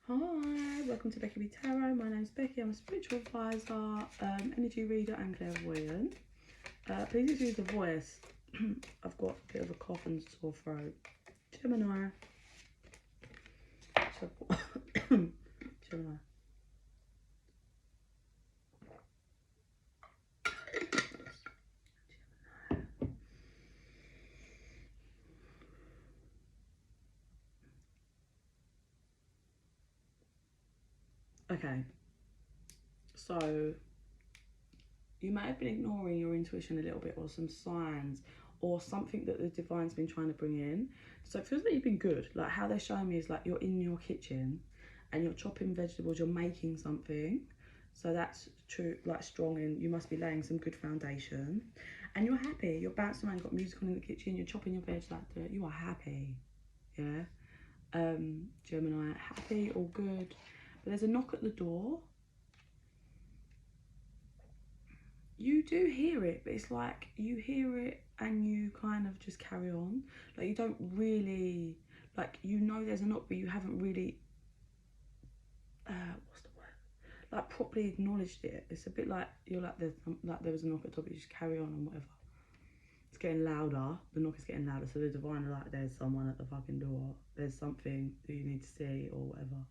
Hi, welcome to Becky Tarot. My name's Becky. I'm a spiritual advisor, energy reader and clairvoyant. Please excuse the voice. I've got a bit of a cough and sore throat. Gemini. Gemini. Okay, so you might have been ignoring your intuition a little bit, or some signs, or something that the divine's been trying to bring in. So it feels like you've been good. Like how they're showing me is like you're in your kitchen and you're chopping vegetables, you're making something. So that's true, like strong, and you must be laying some good foundation. And you're happy, you're bouncing around, you've got music on in the kitchen, you're chopping your veg like that. You are happy, yeah? Gemini, happy, all good. But there's a knock at the door. You do hear it, but it's like you hear it and you kind of just carry on. Like you don't really, like you know there's a knock, but you haven't really, what's the word? Like properly acknowledged it. It's a bit like you're like there was a knock at the top, but you just carry on and whatever. It's getting louder. The knock is getting louder. So the divine are like, there's someone at the fucking door. There's something that you need to see or whatever.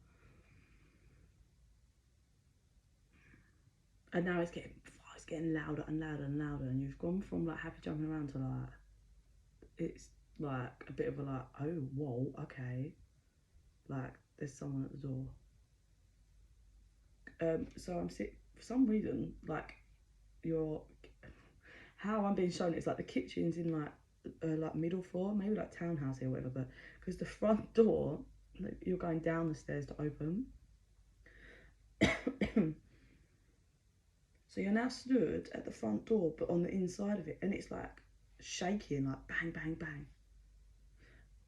And now it's getting louder and louder and louder, and you've gone from like happy jumping around to like it's like a bit of a like, oh whoa, okay, like there's someone at the door. So I'm sick for some reason, like how I'm being shown it's like the kitchen's in like middle floor, maybe like townhouse here or whatever, but because the front door, like, you're going down the stairs to open. So you're now stood at the front door, but on the inside of it, and it's like shaking, like bang, bang, bang,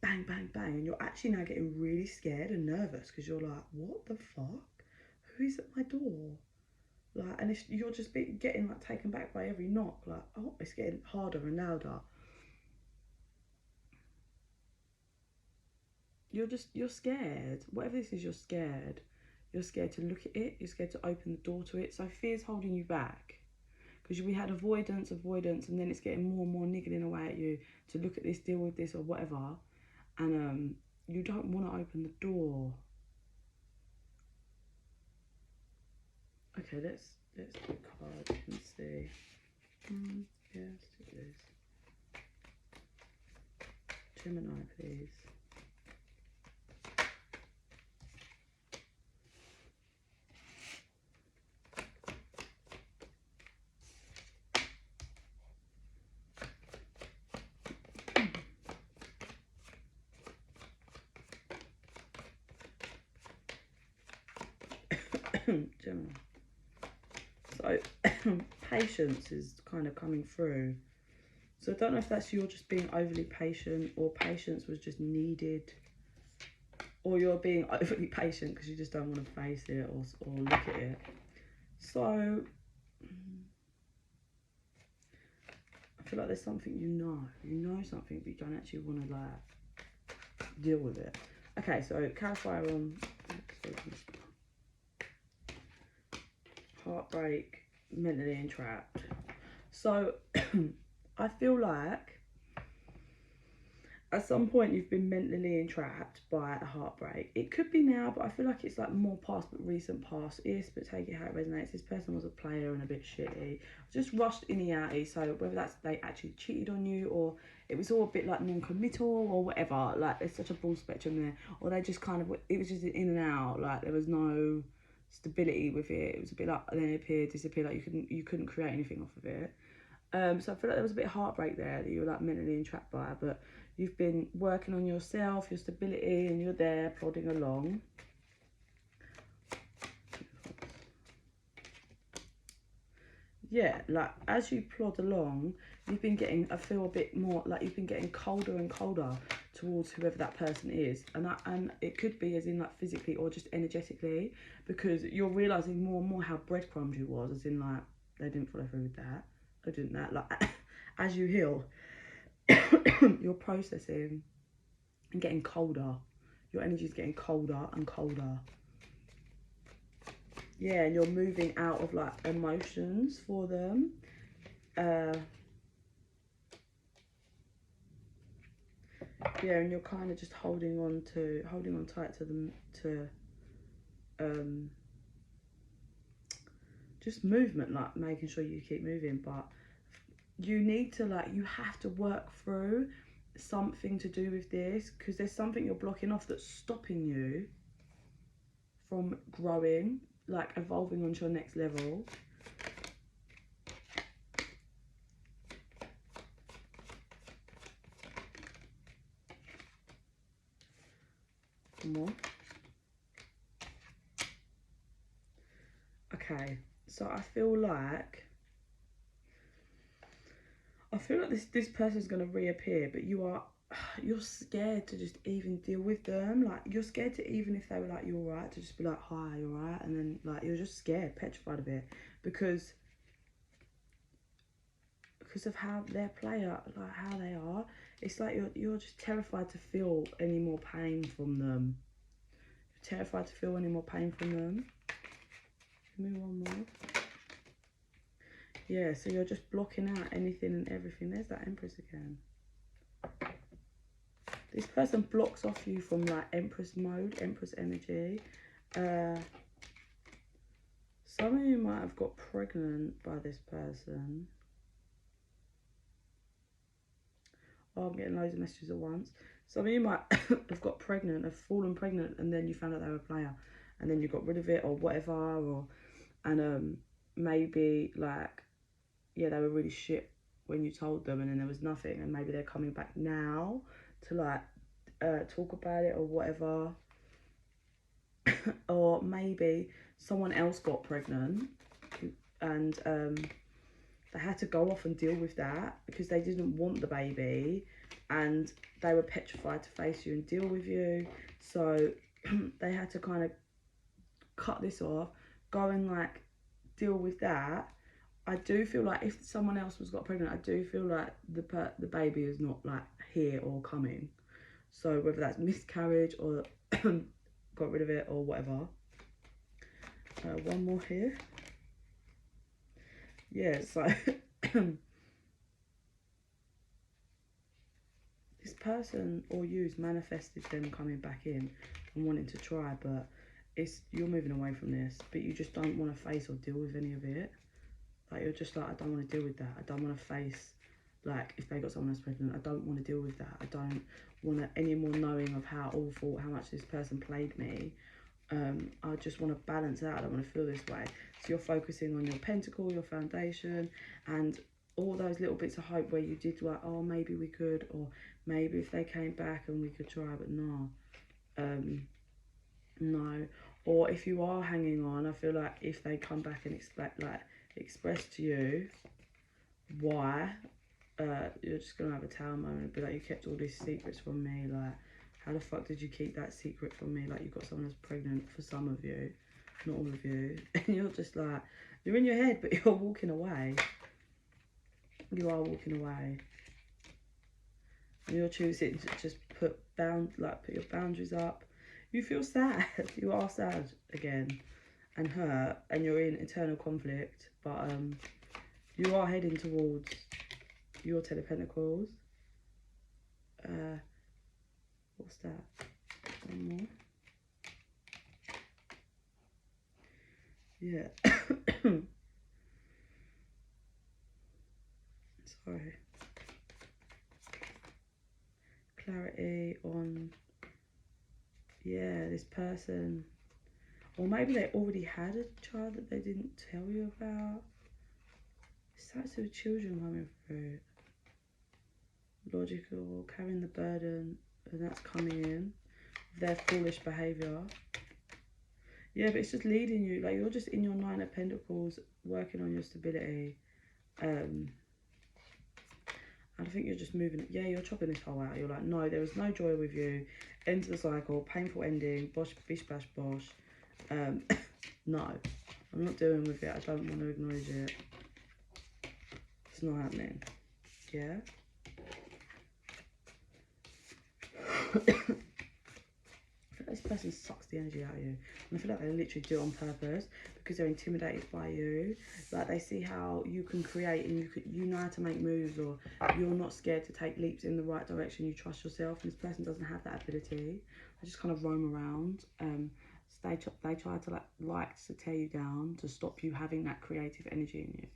bang, bang, bang, and you're actually now getting really scared and nervous because you're like, what the fuck? Who is at my door? Like, and you're just getting like taken back by every knock. Like, oh, it's getting harder and louder. You're scared. Whatever this is, you're scared. You're scared to look at it. You're scared to open the door to it. So fear's holding you back. Because we had avoidance, and then it's getting more and more niggling away at you to look at this, deal with this, or whatever. And you don't want to open the door. Okay, let's do a card and see. Yeah, let's do this. Gemini, please. Gemini. So patience is kind of coming through. So I don't know if that's you're just being overly patient, or patience was just needed, or you're being overly patient because you just don't want to face it or look at it. So I feel like there's something you know something, but you don't actually want to like deal with it. Okay, so clarifier on heartbreak, mentally entrapped. So I feel like at some point you've been mentally entrapped by a heartbreak. It could be now, but I feel like it's like more past, but recent past is, but take it how it resonates. This person was a player and a bit shitty, just rushed in the outie. So whether that's they actually cheated on you, or it was all a bit like non-committal or whatever, like there's such a broad spectrum there, or they just kind of, it was just in and out, like there was no stability with it. It was a bit like, then it appeared, disappeared, like you couldn't create anything off of it. So I feel like there was a bit of heartbreak there that you were like mentally entrapped by, but you've been working on yourself, your stability, and you're there plodding along. Yeah, like as you plod along, you've been getting, I feel a bit more like you've been getting colder and colder towards whoever that person is, and it could be as in like physically or just energetically, because you're realizing more and more how breadcrumbs you was, as in like they didn't follow through with that, they didn't that, like as you heal, you're processing and getting colder. Your energy is getting colder and colder. Yeah, and you're moving out of like emotions for them. Yeah, and you're kind of just holding on tight to them, to just movement, like making sure you keep moving. But you need to, like, you have to work through something to do with this, because there's something you're blocking off that's stopping you from growing, like evolving onto your next level. More. Okay, so I feel like this person's going to reappear, but you're scared to just even deal with them. Like, you're scared to, even if they were like, you're right, to just be like, hi, you're right, and then like you're just scared, petrified of it, because of how their player, like how they are. It's like you're just terrified to feel any more pain from them. You're terrified to feel any more pain from them. Give me one more. Yeah, so you're just blocking out anything and everything. There's that Empress again. This person blocks off you from like Empress mode, Empress energy. Some of you might have got pregnant by this person. Oh, I'm getting loads of messages at once. Some of you might have got pregnant, have fallen pregnant, and then you found out they were a player, and then you got rid of it or whatever, and maybe like, yeah, they were really shit when you told them, and then there was nothing, and maybe they're coming back now to like talk about it or whatever. Or maybe someone else got pregnant and they had to go off and deal with that because they didn't want the baby, and they were petrified to face you and deal with you. So they had to kind of cut this off, go and like deal with that. I do feel like if someone else was got pregnant, I do feel like the baby is not like here or coming. So whether that's miscarriage or got rid of it or whatever. One more here. Yeah, so this person or you's manifested them coming back in and wanting to try, but you're moving away from this, but you just don't want to face or deal with any of it. Like, you're just like, I don't want to deal with that. I don't want to face, like, if they got someone else pregnant, I don't want to deal with that. I don't want any more knowing of how awful, how much this person played me. I just want to balance out. I don't want to feel this way. So you're focusing on your pentacle, your foundation, and all those little bits of hope where you did like, oh, maybe we could, or maybe if they came back and we could try, but no. No. Or if you are hanging on, I feel like if they come back and express to you why, you're just gonna have a tower moment and be like, you kept all these secrets from me. Like, how the fuck did you keep that secret from me? Like, you got someone that's pregnant, for some of you, not all of you, and you're just like, you're in your head, but you're walking away. You are walking away. And you're choosing to just put your boundaries up. You feel sad. You are sad again and hurt, and you're in eternal conflict, but you are heading towards your Ten of Pentacles. What's that? One more. Yeah. Sorry. Clarity on, yeah, this person. Or maybe they already had a child that they didn't tell you about. Sights of children coming through. Logical, carrying the burden, and that's coming in. Their foolish behaviour. Yeah, but it's just leading you. Like, you're just in your Nine of Pentacles, working on your stability. I think you're just moving. Yeah, you're chopping this whole out. You're like, no, there is no joy with you. End of the cycle, painful ending, bosh, bish, bash, bosh. No, I'm not dealing with it. I don't want to acknowledge it. It's not happening. Yeah. feel like this person sucks the energy out of you. And I feel like they literally do it on purpose because they're intimidated by you. Like they see how you can create and you know how to make moves, or you're not scared to take leaps in the right direction. You trust yourself, and this person doesn't have that ability. They just kind of roam around. So they try to like to tear you down, to stop you having that creative energy in you.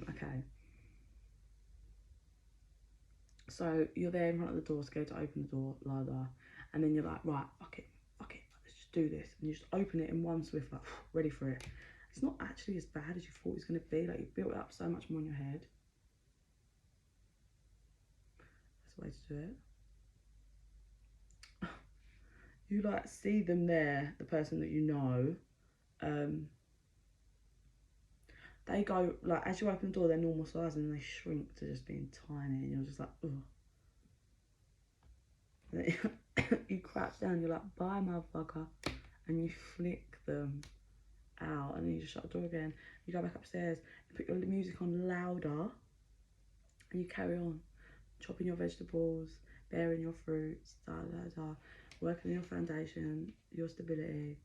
Okay. So you're there in front of the door, scared to open the door, la la, and then you're like, right, fuck it, let's just do this, and you just open it in one swift, like, ready for it. It's not actually as bad as you thought it was going to be. Like, you've built up so much more in your head. That's the way to do it. You like see them there, the person that you know. They go, like, as you open the door, they're normal size, and they shrink to just being tiny, and you're just like, ugh. You crouch down, you're like, bye, motherfucker, and you flick them out, and then you just shut the door again. You go back upstairs, you put your music on louder, and you carry on chopping your vegetables, bearing your fruits, working on your foundation, your stability.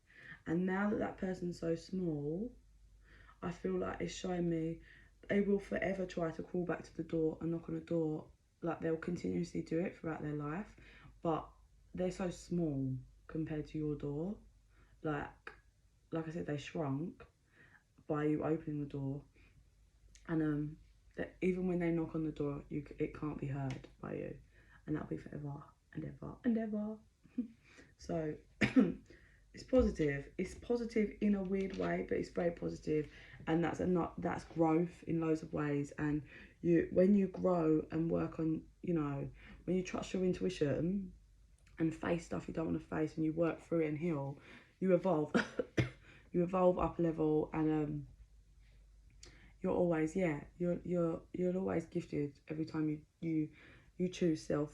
And now that that person's so small, I feel like it's showing me they will forever try to crawl back to the door and knock on the door. Like, they'll continuously do it throughout their life, but they're so small compared to your door. Like I said, they shrunk by you opening the door, and that even when they knock on the door, it can't be heard by you, and that'll be forever and ever and ever. So it's positive. It's positive in a weird way, but it's very positive, and that's growth in loads of ways. And when you grow and work on, when you trust your intuition and face stuff you don't want to face, and you work through it and heal, you evolve. You evolve up a level, and you're always you're always gifted every time you choose self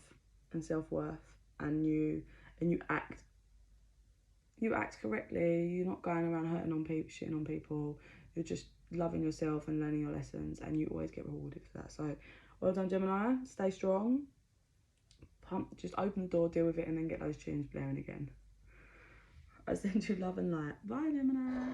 and self-worth, and you act correctly. You're not going around hurting on people, shitting on people. You're just loving yourself and learning your lessons, and you always get rewarded for that. So well done, Gemini. Stay strong. Just open the door, deal with it, and then get those tunes blaring again. I send you love and light. Bye, Gemini.